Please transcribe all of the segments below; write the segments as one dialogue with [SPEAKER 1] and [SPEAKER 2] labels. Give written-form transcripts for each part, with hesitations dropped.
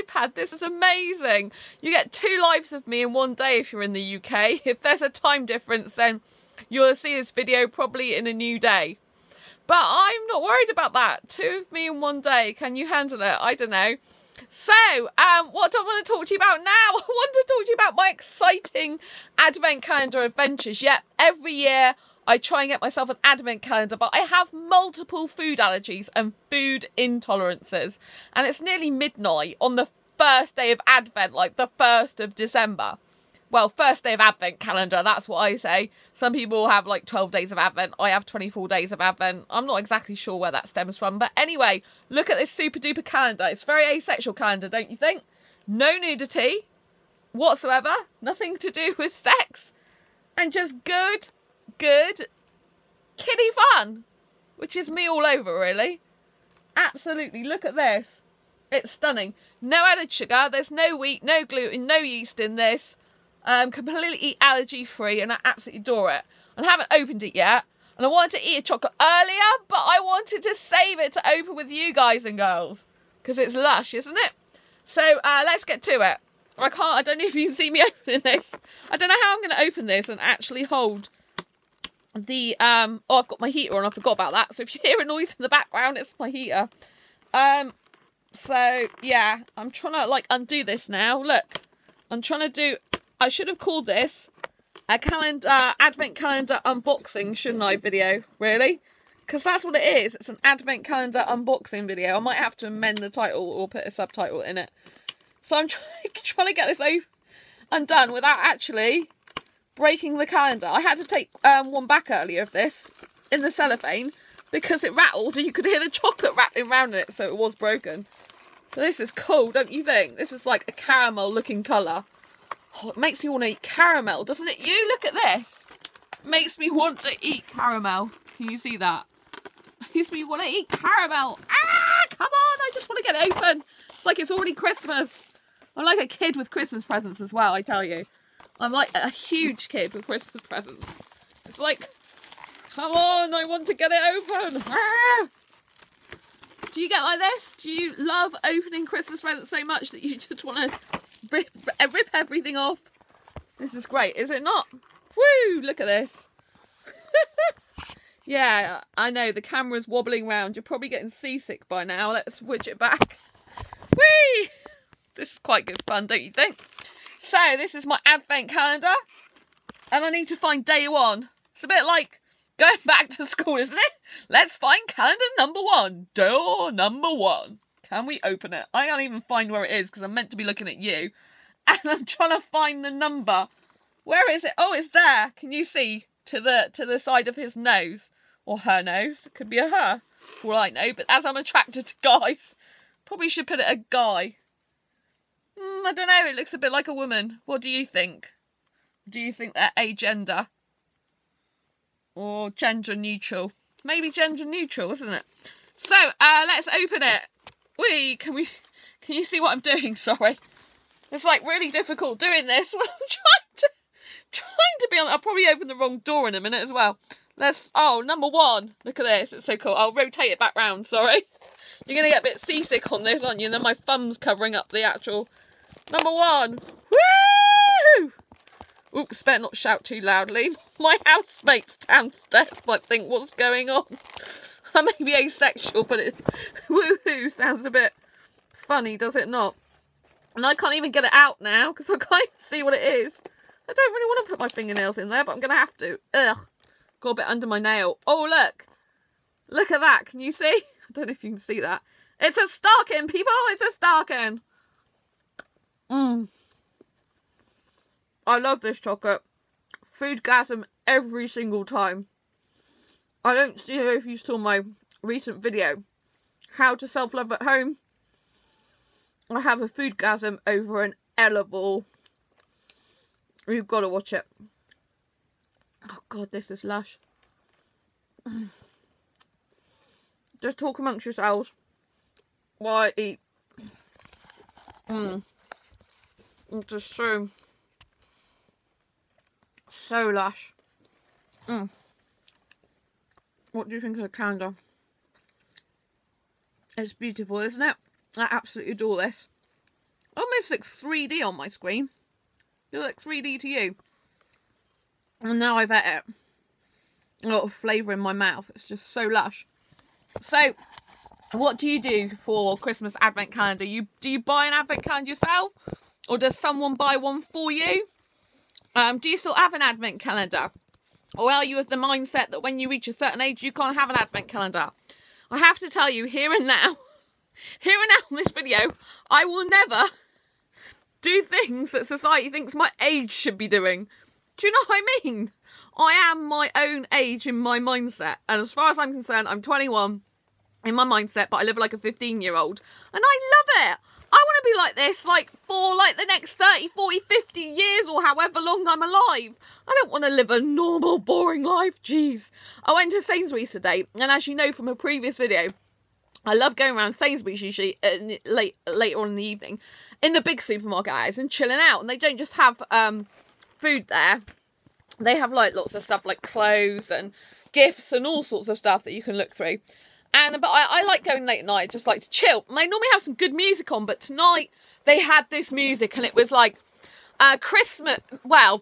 [SPEAKER 1] iPad. This is amazing. You get 2 lives of me in one day if you're in the UK. If there's a time difference, then you'll see this video probably in a new day. But I'm not worried about that. 2 of me in one day. Can you handle it? I don't know. So, what do I want to talk to you about now? I want to talk to you about my exciting advent calendar adventures. Yep, every year I try and get myself an advent calendar, but I have multiple food allergies and food intolerances. And it's nearly midnight on the first day of Advent, like the 1st of December. Well, first day of Advent calendar, that's what I say. Some people have like 12 days of Advent. I have 24 days of Advent. I'm not exactly sure where that stems from. But anyway, look at this super duper calendar. It's a very asexual calendar, don't you think? No nudity whatsoever. Nothing to do with sex. And just good kiddie fun. Which is me all over, really. Absolutely. Look at this. It's stunning. No added sugar. There's no wheat, no gluten, no yeast in this. Completely allergy free, and I absolutely adore it. I haven't opened it yet, and I wanted to eat a chocolate earlier, but I wanted to save it to open with you guys and girls because it's lush, isn't it? So let's get to it. I don't know if you can see me opening this. I don't know how I'm going to open this and actually hold the oh, I've got my heater on. I forgot about that. So if you hear a noise in the background, it's my heater. So yeah, I'm trying to like undo this now. Look, I'm trying to do. I should have called this a advent calendar unboxing, shouldn't I, video? Really? Because that's what it is. It's an advent calendar unboxing video. I might have to amend the title or put a subtitle in it. So I'm trying to get this undone without actually breaking the calendar. I had to take one back earlier of this in the cellophane because it rattled and you could hear the chocolate rattling around in it, so it was broken. So this is cool, don't you think? This is like a caramel looking colour. Oh, it makes me want to eat caramel, doesn't it? You look at this. It makes me want to eat caramel. Can you see that? It makes me want to eat caramel. Ah, come on. I just want to get it open. It's like it's already Christmas. I'm like a kid with Christmas presents as well, I tell you. I'm like a huge kid with Christmas presents. It's like, come on, I want to get it open. Ah. Do you get like this? Do you love opening Christmas presents so much that you just want to rip everything off? This is great, is it not? Woo! Look at this. Yeah, I know the camera's wobbling round. You're probably getting seasick by now. Let's switch it back. Whee! This is quite good fun, don't you think? So this is my advent calendar, and I need to find day 1. It's a bit like going back to school, isn't it? Let's find calendar number 1. Door number 1. Can we open it? I can't even find where it is because I'm meant to be looking at you. And I'm trying to find the number. Where is it? Oh, it's there. Can you see? To the side of his nose. Or her nose. It could be a her. For all I know. But as I'm attracted to guys, probably should put it a guy. I don't know. It looks a bit like a woman. What do you think? Do you think they're agender? Or gender neutral? Maybe gender neutral, isn't it? So, let's open it. Can you see what I'm doing? Sorry. It's like really difficult doing this when I'm trying to be on. I'll probably open the wrong door in a minute as well. Oh, number 1. Look at this. It's so cool. I'll rotate it back round. Sorry. You're going to get a bit seasick on this, aren't you? And then my thumb's covering up the actual number 1. Woo! Oops, better not shout too loudly. My housemates downstairs might think what's going on. I may be asexual, but it woohoo sounds a bit funny, does it not? And I can't even get it out now because I can't even see what it is. I don't really want to put my fingernails in there, but I'm going to have to. Ugh. Got a bit under my nail. Oh, look. Look at that. Can you see? I don't know if you can see that. It's a stocking, people. It's a stocking. I love this chocolate. Foodgasm every single time. I don't know if you saw my recent video. How to self-love at home. I have a foodgasm over an Ella ball. You've got to watch it. Oh God, this is lush. Just talk amongst yourselves while I eat. It's just so lush. What do you think of the calendar? It's beautiful, isn't it? I absolutely adore this. Almost looks 3D on my screen. It looks 3D to you. And now I've ate it. A lot of flavour in my mouth. It's just so lush. So, what do you do for Christmas advent calendar? Do you buy an advent calendar yourself? Or does someone buy one for you? Do you still have an advent calendar? Or are you of the mindset that when you reach a certain age, you can't have an advent calendar? I have to tell you, here and now in this video, I will never do things that society thinks my age should be doing. Do you know what I mean? I am my own age in my mindset. And as far as I'm concerned, I'm 21 in my mindset, but I live like a 15-year-old. And I love it. I want to be like this, like, for, like, the next 30, 40, 50 years or however long I'm alive. I don't want to live a normal, boring life. Jeez. I went to Sainsbury's today, and as you know from a previous video, I love going around Sainsbury's usually later on in the evening in the big supermarket aisles and chilling out. And they don't just have food there. They have, like, lots of stuff like clothes and gifts and all sorts of stuff that you can look through. But I like going late at night, just like to chill. And they normally have some good music on, but tonight they had this music and it was like Christmas, well,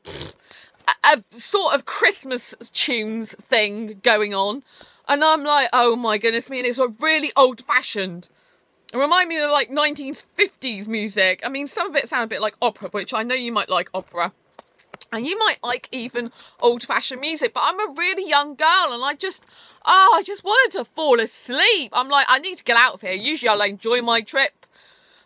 [SPEAKER 1] a sort of Christmas tunes thing going on. And I'm like, oh my goodness me, and it's a really old-fashioned. It reminds me of like 1950s music. I mean, some of it sounds a bit like opera, which I know you might like opera. And you might like even old-fashioned music, but I'm a really young girl and I just wanted to fall asleep. I'm like, I need to get out of here. Usually I'll enjoy my trip.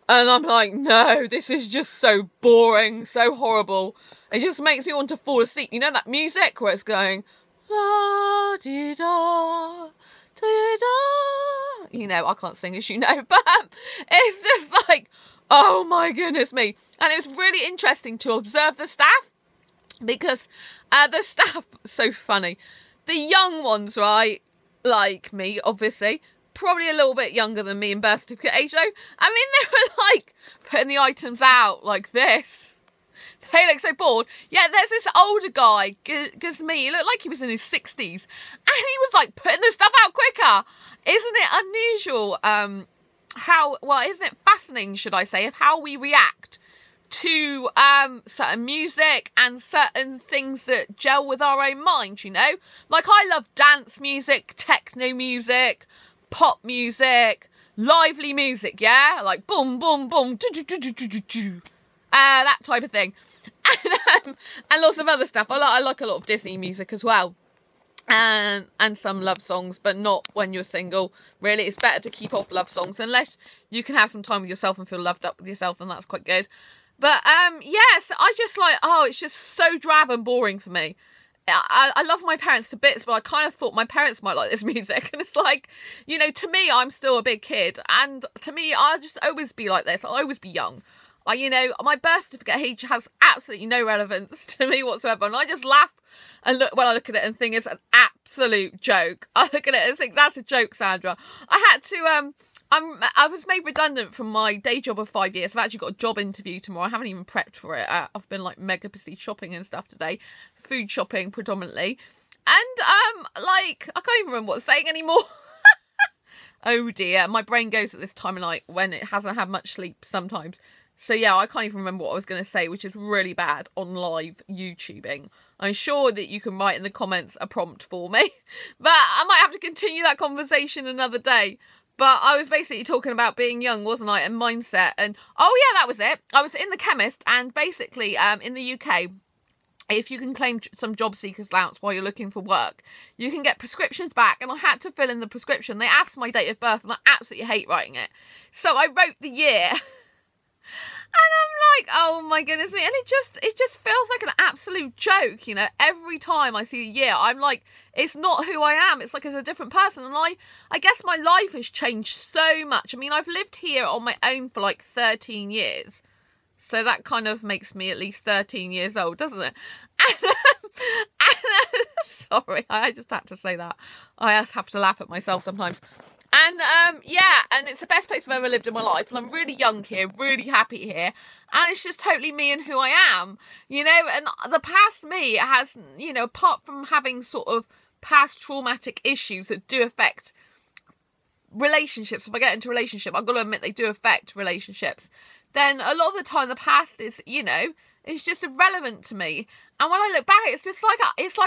[SPEAKER 1] And I'm like, no, this is just so boring, so horrible. It just makes me want to fall asleep. You know that music where it's going, la-di-da, di-da. You know, I can't sing as you know, but it's just like, oh my goodness me. And it was really interesting to observe the staff. Because the staff, so funny. The young ones, right, like me, obviously, probably a little bit younger than me in birth certificate age, though. I mean, they were, like, putting the items out like this. They look so bored. Yeah, there's this older guy, me, he looked like he was in his 60s. And he was, like, putting the stuff out quicker. Isn't it unusual, isn't it fascinating, should I say, of how we react to certain music and certain things that gel with our own mind, you know? Like, I love dance music, techno music, pop music, lively music, yeah? Like, boom, boom, boom, that type of thing. And lots of other stuff. I like a lot of Disney music as well. And some love songs, but not when you're single. Really, it's better to keep off love songs unless you can have some time with yourself and feel loved up with yourself, and that's quite good. But, yes, I just like, it's just so drab and boring for me. I love my parents to bits, but I kind of thought my parents might like this music. And it's like, you know, to me, I'm still a big kid. And to me, I'll just always be like this. I'll always be young. You know, my birth certificate age has absolutely no relevance to me whatsoever. And I just laugh and look when I look at it and think it's an absolute joke. I look at it and think, that's a joke, Sandra. I had to, I was made redundant from my day job of 5 years. I've actually got a job interview tomorrow. I haven't even prepped for it. I've been like mega busy shopping and stuff today. Food shopping predominantly. And like, I can't even remember what I'm saying anymore. Oh dear, my brain goes at this time of night when it hasn't had much sleep sometimes. So yeah, I can't even remember what I was going to say, which is really bad on live YouTubing. I'm sure that you can write in the comments a prompt for me. But I might have to continue that conversation another day. But I was basically talking about being young, wasn't I? And mindset. And, oh yeah, that was it. I was in the chemist, and basically, in the UK, if you can claim some job seekers allowance while you're looking for work, you can get prescriptions back. And I had to fill in the prescription. They asked my date of birth, and I absolutely hate writing it. So I wrote the year. And I'm like, oh my goodness me. And it just feels like an absolute joke, you know. Every time I see a year, I'm like, it's not who I am. It's like it's a different person. And I guess my life has changed so much. I mean, I've lived here on my own for like 13 years. So that kind of makes me at least 13 years old, doesn't it? Sorry, I just had to say that. I just have to laugh at myself sometimes. And, yeah, and it's the best place I've ever lived in my life. And I'm really young here, really happy here. And it's just totally me and who I am, you know. And the past me has, you know, apart from having sort of past traumatic issues that do affect relationships. If I get into a relationship, I've got to admit they do affect relationships. then a lot of the time the past is, you know, it's just irrelevant to me. And when I look back, it's just like,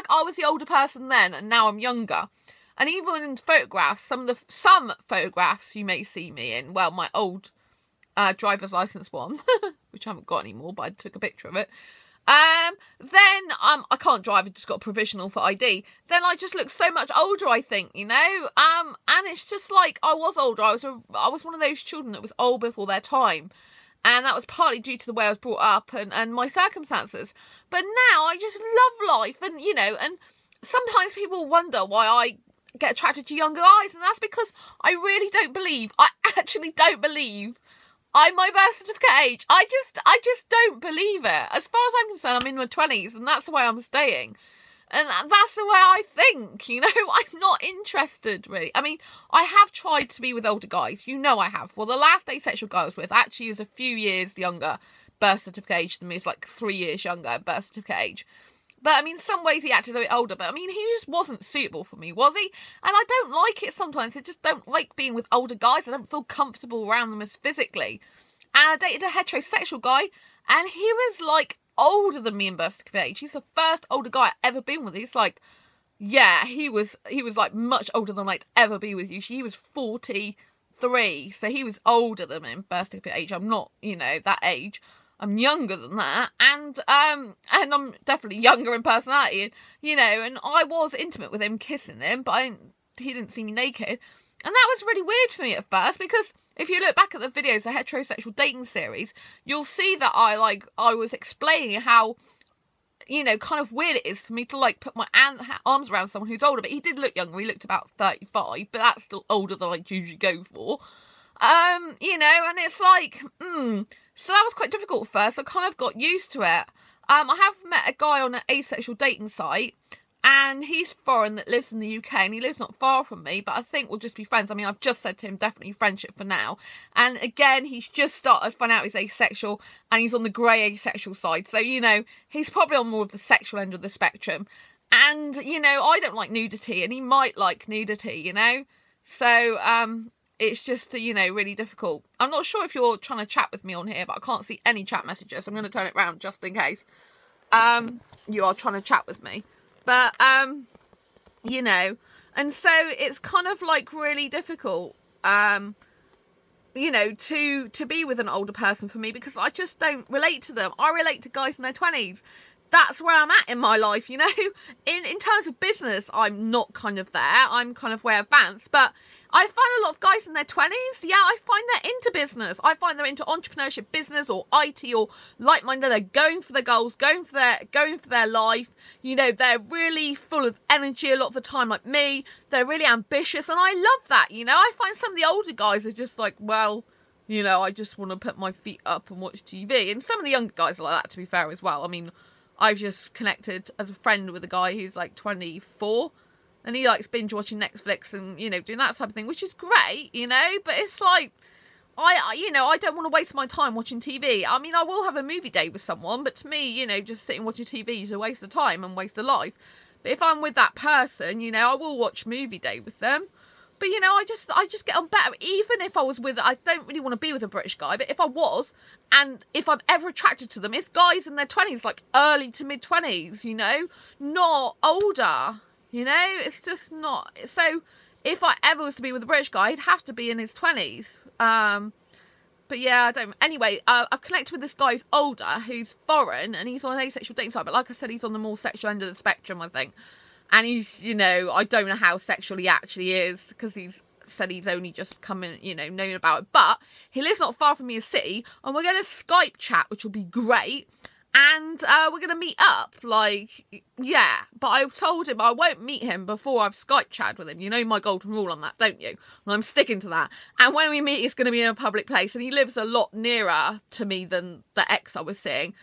[SPEAKER 1] I was the older person then and now I'm younger. And even in photographs, some photographs you may see me in, well, my old driver's license one, which I haven't got anymore, but I took a picture of it. Then I can't drive, I just got a provisional for ID. Then I just look so much older, I think, you know. And it's just like I was older. I was one of those children that was old before their time. And that was partly due to the way I was brought up and my circumstances. But now I just love life, and, you know, and sometimes people wonder why I get attracted to younger guys, and that's because I really don't believe, I actually don't believe I'm my birth certificate age. I just don't believe it. As far as I'm concerned, I'm in my 20s, and that's the way I'm staying. And that's the way I think, you know. I'm not interested, really. I mean, I have tried to be with older guys. You know I have. Well, the last asexual guy I was with actually was a few years younger birth certificate age than me. It's like 3 years younger birth certificate age. But, I mean, some ways he acted a bit older. But, I mean, he just wasn't suitable for me, was he? And I don't like it sometimes. I just don't like being with older guys. I don't feel comfortable around them as physically. And I dated a heterosexual guy, and he was, like, older than me in birth certificate age. He's the first older guy I've ever been with. He's like, yeah, he was like much older than I'd ever be with you. He was 43, so he was older than me in birth certificate age. I'm not, you know, that age. I'm younger than that, and I'm definitely younger in personality, and, you know, and I was intimate with him, kissing him, but he didn't see me naked, and that was really weird for me at first, because if you look back at the videos, the heterosexual dating series, you'll see that I was explaining how, you know, kind of weird it is for me to, like, put my arms around someone who's older, but he did look younger. He looked about 35, but that's still older than I usually go for. You know, and it's like, so that was quite difficult at first. I kind of got used to it. I have met a guy on an asexual dating site, and he's foreign, that lives in the UK, and he lives not far from me, but I think we'll just be friends. I mean, I've just said to him, definitely friendship for now. And again, he's just started finding out he's asexual, and he's on the grey asexual side. So, you know, he's probably on more of the sexual end of the spectrum. And, you know, I don't like nudity, and he might like nudity, you know. So, it's just, you know, really difficult. I'm not sure if you're trying to chat with me on here, but I can't see any chat messages. I'm going to turn it round just in case you are trying to chat with me. But, you know, and so it's kind of like really difficult, you know, to be with an older person for me, because I just don't relate to them. I relate to guys in their 20s. That's where I'm at in my life, you know. In terms of business, I'm not kind of there. I'm kind of way advanced. But I find a lot of guys in their 20s, yeah, I find they're into business. I find they're into entrepreneurship, business, or IT, or like-minded. They're going for their goals, going for their life. You know, they're really full of energy a lot of the time, like me. They're really ambitious, and I love that, you know. I find some of the older guys are just like, well, you know, I just want to put my feet up and watch TV. And some of the younger guys are like that, to be fair, as well. I mean, I've just connected as a friend with a guy who's like 24, and he likes binge watching Netflix and, you know, doing that type of thing, which is great, you know, but it's like, you know, I don't want to waste my time watching TV. I mean, I will have a movie day with someone, but to me, you know, just sitting watching TV is a waste of time and waste of life. But if I'm with that person, you know, I will watch movie day with them. But, you know, I just get on better. Even if I was with, I don't really want to be with a British guy, but if I was, and if I'm ever attracted to them, it's guys in their 20s, like early to mid 20s, you know, not older, you know, it's just not. So if I ever was to be with a British guy, he'd have to be in his 20s. But yeah, I don't. Anyway, I've connected with this guy who's older, who's foreign, and he's on an asexual dating site. But like I said, he's on the more sexual end of the spectrum, I think. And he's, you know, I don't know how sexual he actually is, because he's said he's only just come in, you know, known about it. But he lives not far from me in the city, and we're going to Skype chat, which will be great. And we're going to meet up, like, yeah. But I told him I won't meet him before I've Skype chatted with him. You know my golden rule on that, don't you? And I'm sticking to that. And when we meet, it's going to be in a public place. And he lives a lot nearer to me than the ex I was seeing.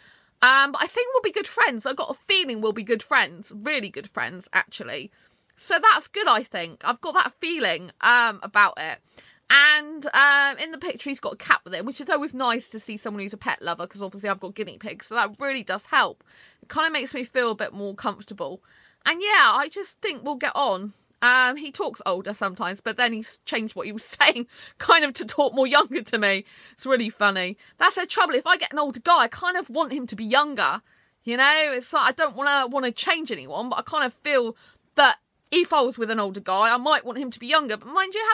[SPEAKER 1] But I think we'll be good friends. I've got a feeling we'll be good friends. Really good friends, actually. So that's good, I think. I've got that feeling about it. And in the picture, he's got a cat with him, which is always nice to see someone who's a pet lover, because obviously I've got guinea pigs. So that really does help. It kind of makes me feel a bit more comfortable. And yeah, I just think we'll get on. He talks older sometimes, but then he's changed what he was saying, kind of to talk more younger to me. It's really funny. That's the trouble. If I get an older guy, I kind of want him to be younger. You know, it's like I don't want to change anyone, but I kind of feel that if I was with an older guy, I might want him to be younger. But mind you,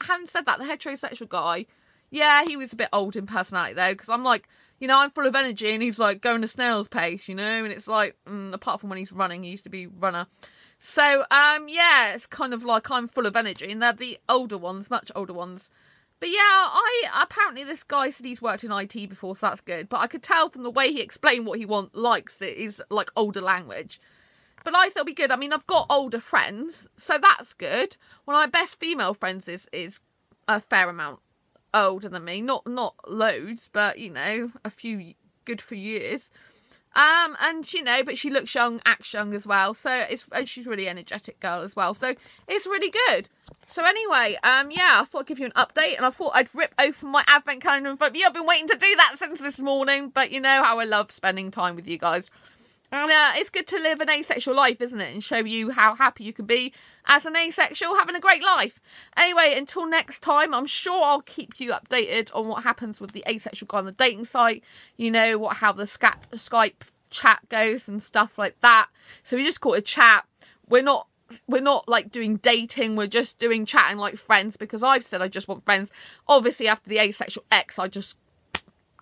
[SPEAKER 1] having said that, the heterosexual guy, yeah, he was a bit old in personality though, because I'm like, you know, I'm full of energy and he's like going a snail's pace, you know, and it's like, apart from when he's running, he used to be runner. So, yeah, it's kind of like I'm full of energy and they're the older ones, much older ones. But yeah, apparently this guy said he's worked in IT before, so that's good. But I could tell from the way he explained what he likes, it is like older language. But I thought it'd be good. I mean, I've got older friends, so that's good. One of my best female friends is a fair amount older than me. Not loads, but, you know, a few good for years. And, you know, but she looks young, acts young as well. So, and she's a really energetic girl as well. So, it's really good. So, anyway, yeah, I thought I'd give you an update. And I thought I'd rip open my advent calendar in front of you. I've been waiting to do that since this morning. But you know how I love spending time with you guys. And it's good to live an asexual life, isn't it? And show you how happy you can be as an asexual, having a great life. Anyway, until next time, I'm sure I'll keep you updated on what happens with the asexual guy on the dating site. You know, how the Skype chat goes and stuff like that. So we just call it a chat. We're not like doing dating. We're just doing chatting like friends, because I've said I just want friends. Obviously, after the asexual ex, I just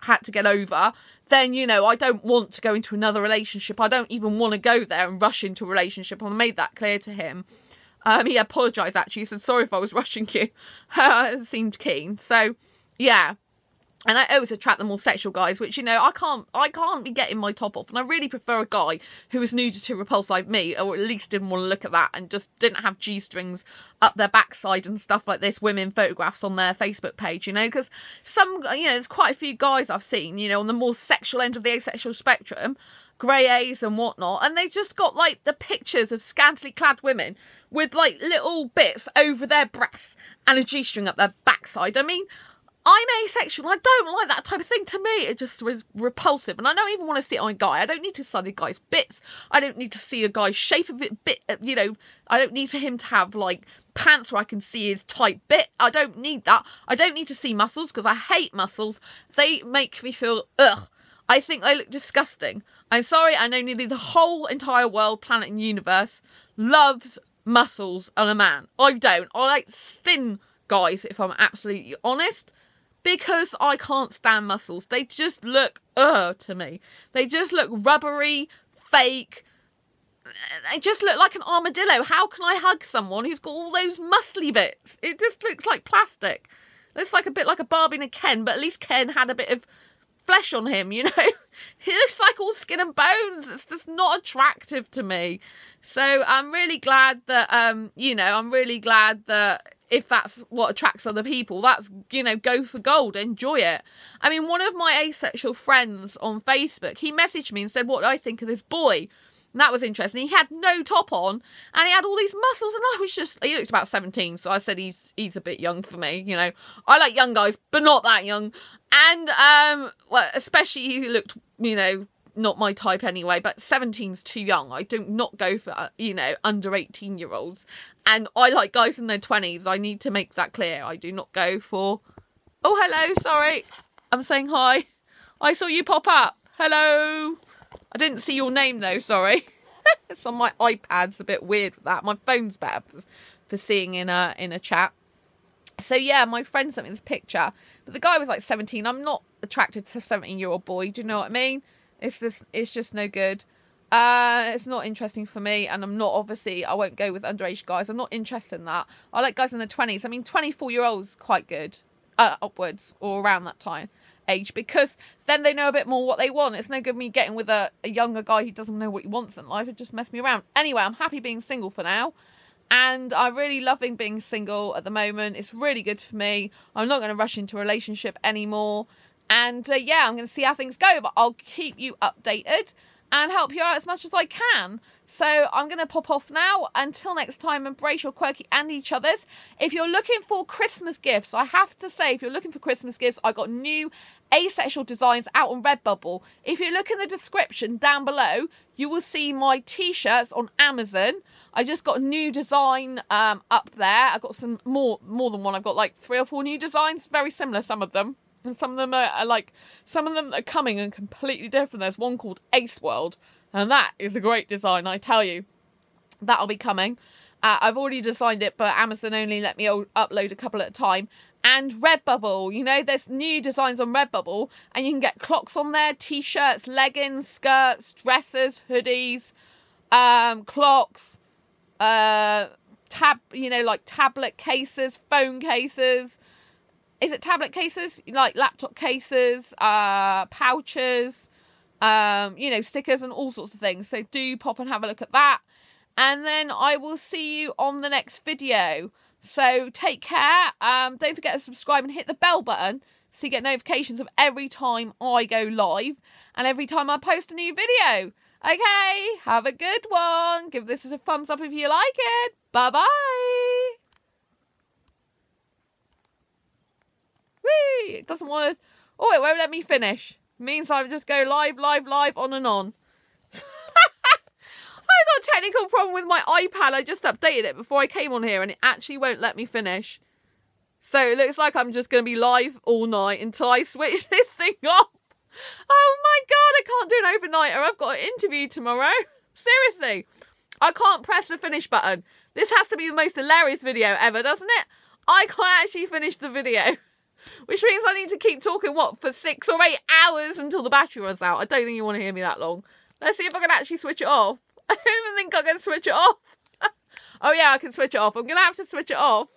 [SPEAKER 1] had to get over, then, you know, I don't want to go into another relationship. I don't even want to go there and rush into a relationship. I made that clear to him. He apologised, actually. He said, sorry if I was rushing you. It seemed keen. So, yeah. And I always attract the more sexual guys, which, you know, I can't be getting my top off. And I really prefer a guy who was nudity repulsed like me, or at least didn't want to look at that and just didn't have G-strings up their backside and stuff like this, women photographs on their Facebook page, you know, because some, you know, there's quite a few guys I've seen, you know, on the more sexual end of the asexual spectrum, grey A's and whatnot, and they just got, like, the pictures of scantily clad women with, like, little bits over their breasts and a G-string up their backside. I mean, I'm asexual and I don't like that type of thing. To me, it just was repulsive, and I don't even want to see it on a guy. I don't need to see the guy's bits. I don't need to see a guy's shape of it you know, I don't need for him to have like pants where I can see his tight bit. I don't need that. I don't need to see muscles, because I hate muscles. They make me feel ugh. I think they look disgusting. I'm sorry, I know nearly the whole entire world, planet and universe loves muscles on a man. I don't. I like thin guys, if I'm absolutely honest, because I can't stand muscles. They just look to me. They just look rubbery, fake. They just look like an armadillo. How can I hug someone who's got all those muscly bits? It just looks like plastic. Looks like a bit like a Barbie and a Ken, but at least Ken had a bit of flesh on him, you know. He looks like all skin and bones. It's just not attractive to me. So I'm really glad that, you know, I'm really glad that if that's what attracts other people, that's, you know, go for gold, enjoy it. I mean, one of my asexual friends on Facebook, he messaged me and said, what do I think of this boy? And that was interesting. He had no top on and he had all these muscles, and I was just, he looks about 17, so I said he's a bit young for me, you know. I like young guys, but not that young. And, well, especially he looked, you know, not my type anyway, but 17's too young. I do not go for, you know, under 18-year-olds. And I like guys in their 20s. I need to make that clear. I do not go for... Oh, hello, sorry. I'm saying hi. I saw you pop up. Hello. I didn't see your name, though, sorry. It's on my iPad's a bit weird with that. My phone's better for seeing in a chat. So, yeah, my friend sent me this picture. But the guy was like 17. I'm not attracted to a 17-year-old boy. Do you know what I mean? It's just no good. It's not interesting for me, and I'm not, obviously, I won't go with underage guys. I'm not interested in that. I like guys in their 20s. I mean, 24-year-olds quite good, upwards, or around that time age, because then they know a bit more what they want. It's no good me getting with a younger guy who doesn't know what he wants in life. It just mess me around. Anyway, I'm happy being single for now, and I'm really loving being single at the moment. It's really good for me. I'm not going to rush into a relationship anymore. And, yeah, I'm going to see how things go, but I'll keep you updated. and help you out as much as I can. So I'm going to pop off now. Until next time, embrace your quirky and each other's. If you're looking for Christmas gifts, I have to say, if you're looking for Christmas gifts, I got new asexual designs out on Redbubble. If you look in the description down below, you will see my t-shirts on Amazon. I just got a new design up there. I got some more than one. I've got like 3 or 4 new designs, very similar, some of them. And some of them are like, some of them are coming and completely different. There's one called Ace World, and that is a great design, I tell you. That'll be coming. I've already designed it, but Amazon only let me upload a couple at a time. And Redbubble, you know, there's new designs on Redbubble, and you can get clocks on there, t-shirts, leggings, skirts, dresses, hoodies, clocks, like tablet cases, phone cases. Is it tablet cases? Like laptop cases, pouches, stickers and all sorts of things. So do pop and have a look at that. And then I will see you on the next video. So take care. Don't forget to subscribe and hit the bell button so you get notifications of every time I go live and every time I post a new video. Okay, have a good one. Give this a thumbs up if you like it. Bye-bye. Whee! It doesn't want to... Oh, it won't let me finish. It means I just go live, on and on. I got a technical problem with my iPad. I just updated it before I came on here and it actually won't let me finish. So it looks like I'm just going to be live all night until I switch this thing off. Oh my God, I can't do an overnighter. I've got an interview tomorrow. Seriously. I can't press the finish button. This has to be the most hilarious video ever, doesn't it? I can't actually finish the video. Which means I need to keep talking, for 6 or 8 hours until the battery runs out. I don't think you want to hear me that long. Let's see if I can actually switch it off. I don't even think I can switch it off. Oh yeah, I can switch it off. I'm going to have to switch it off.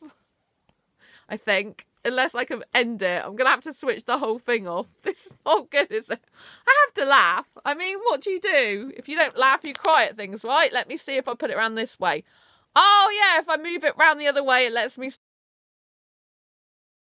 [SPEAKER 1] I think. Unless I can end it. I'm going to have to switch the whole thing off. This is not good, is it? I have to laugh. I mean, what do you do? If you don't laugh, you cry at things, right? Let me see if I put it around this way. Oh yeah, if I move it round the other way, it lets me